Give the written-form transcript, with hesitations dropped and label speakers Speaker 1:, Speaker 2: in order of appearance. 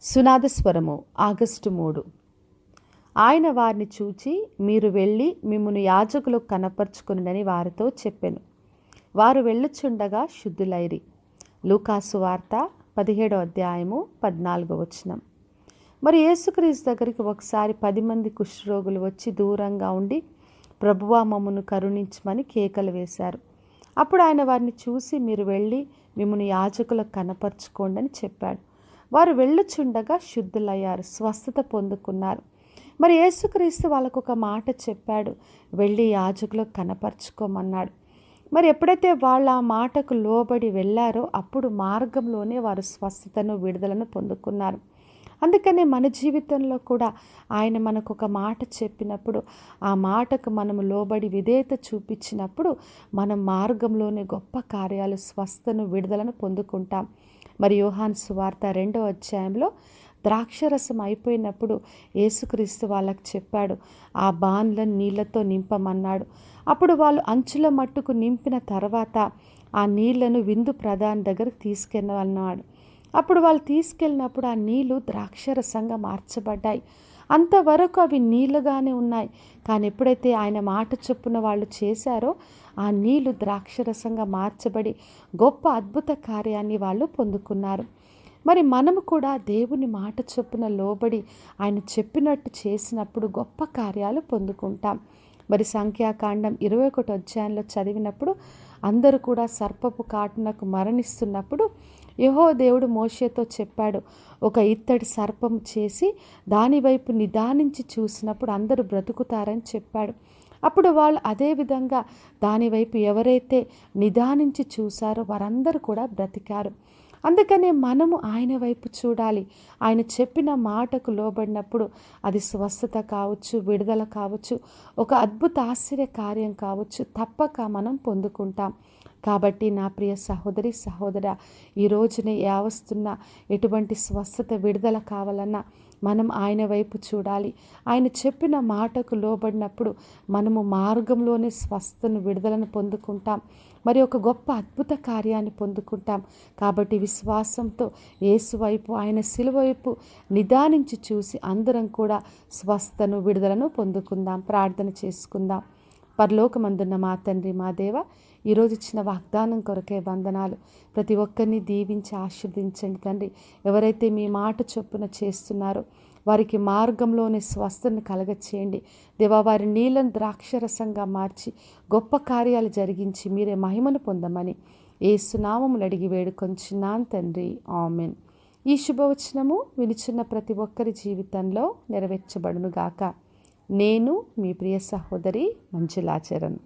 Speaker 1: సునాదస్వరము August 3. ఆయన వారిని చూచి, మీరు వెళ్ళి మిమ్మును యాజకులకు కనపరుచుకొనుడని వారితో చెప్పెను. వారు వెళ్ళుచుండగా శుద్ధులైరి. లూకాసు వార్త 17వ అధ్యాయము 14వ వచనం. మరి యేసుక్రీస్తు దగ్గరికి ఒకసారి 10 మంది కుష్ఠరోగులు వచ్చి దూరంగా ఉండి, ప్రభువా మమ్మను కరుణించమని కేకలు వేశారు. అప్పుడు ఆయన వారిని చూసి, మీరు వెళ్ళి మిమ్మును యాజకులకు కనపరుచుకోండి అని చెప్పాడు. వారు వెళ్ళుచుండగా శుద్ధులయ్యారు, స్వస్థత పొందుకున్నారు. మరి యేసుక్రీస్తు వాళ్ళకు ఒక మాట చెప్పాడు, వెళ్ళి యాజకులకు కనపరుచుకోమన్నాడు. మరి ఎప్పుడైతే వాళ్ళు ఆ మాటకు లోబడి వెళ్ళారో అప్పుడు మార్గంలోనే వారు స్వస్థతను, విడుదలను పొందుకున్నారు. అందుకనే మన జీవితంలో కూడా ఆయన మనకు ఒక మాట చెప్పినప్పుడు ఆ మాటకు మనము లోబడి విధేయత చూపించినప్పుడు మనం మార్గంలోనే గొప్ప కార్యాలు, స్వస్థను, విడుదలను పొందుకుంటాం. మరి యోహాను సువార్త 2వ అధ్యాయంలో ద్రాక్షరసం అయిపోయినప్పుడు యేసుక్రీస్తు వాళ్ళకి చెప్పాడు, ఆ బాన్లను నీళ్లతో నింపమన్నాడు. అప్పుడు వాళ్ళు అంచుల మట్టుకు నింపిన తర్వాత ఆ నీళ్లను విందు ప్రధాని దగ్గరకు తీసుకెళ్ళమన్నాడు. అప్పుడు వాళ్ళు తీసుకెళ్ళినప్పుడు ఆ నీళ్లు ద్రాక్షరసంగా మార్చబడ్డాయి. అంతవరకు అవి నీళ్లుగానే ఉన్నాయి. కానీ ఎప్పుడైతే ఆయన మాట చొప్పున వాళ్ళు చేశారో ఆ నీళ్లు ద్రాక్షరసంగా మార్చబడి గొప్ప అద్భుత కార్యాన్ని వాళ్ళు పొందుకున్నారు. మరి మనము కూడా దేవుని మాట చొప్పున లోబడి ఆయన చెప్పినట్టు చేసినప్పుడు గొప్ప కార్యాలు పొందుకుంటాం. మరి సంఖ్యాకాండం 21వ అధ్యాయంలో చదివినప్పుడు అందరూ కూడా సర్పపు కాటునకు మరణిస్తున్నప్పుడు యెహోవా దేవుడు మోషేతో చెప్పాడు, ఒక ఇత్తడి సర్పం చేసి దాని వైపు నిదానించి చూసినప్పుడు అందరూ బ్రతుకుతారని చెప్పాడు. అప్పుడు వాళ్ళు అదేవిధంగా దానివైపు ఎవరైతే నిదానించి చూశారో వారందరూ కూడా బ్రతికారు. అందుకనే మనము ఆయన వైపు చూడాలి. ఆయన చెప్పిన మాటకు లోబడినప్పుడు అది స్వస్థత కావచ్చు, విడుదల కావచ్చు, ఒక అద్భుత ఆశ్చర్య కార్యం కావచ్చు, తప్పక మనం పొందుకుంటాం. కాబట్టి నా ప్రియ సహోదరి, సహోదరా, ఈ రోజునే వస్తున్న ఎటువంటి స్వస్థత, విడుదల కావాలన్నా మనం ఆయన వైపు చూడాలి. ఆయన చెప్పిన మాటకు లోబడినప్పుడు మనము మార్గంలోనే స్వస్థను, విడుదలను పొందుకుంటాం. మరి ఒక గొప్ప అద్భుత కార్యాన్ని పొందుకుంటాం. కాబట్టి విశ్వాసంతో యేసు వైపు, ఆయన శిలువ వైపు నిదానించి చూసి అందరం కూడా స్వస్థను, విడుదలను పొందుకుందాం. ప్రార్థన చేసుకుందాం. పరలోకమందున్న మా తండ్రి, మా దేవ, ఈరోజు ఇచ్చిన వాగ్దానం కొరకే వందనాలు. ప్రతి ఒక్కరిని దీవించి ఆశీర్వదించండి తండ్రి. ఎవరైతే మీ మాట చొప్పున చేస్తున్నారో వారికి మార్గంలోని స్వస్థను కలగచేయండి దేవా. వారి నీళ్ళను ద్రాక్షరసంగా మార్చి గొప్ప కార్యాలు జరిగించి మీరే మహిమను పొందమని యేసు నామములో అడిగి వేడుకొంచున్నాను తండ్రి, ఆమెన్. ఈ శుభవచనము వినిచున్న ప్రతి ఒక్కరి జీవితంలో నెరవేర్చబడునుగాక. నేను మీ ప్రియ సహోదరి మంజులాచరణ్.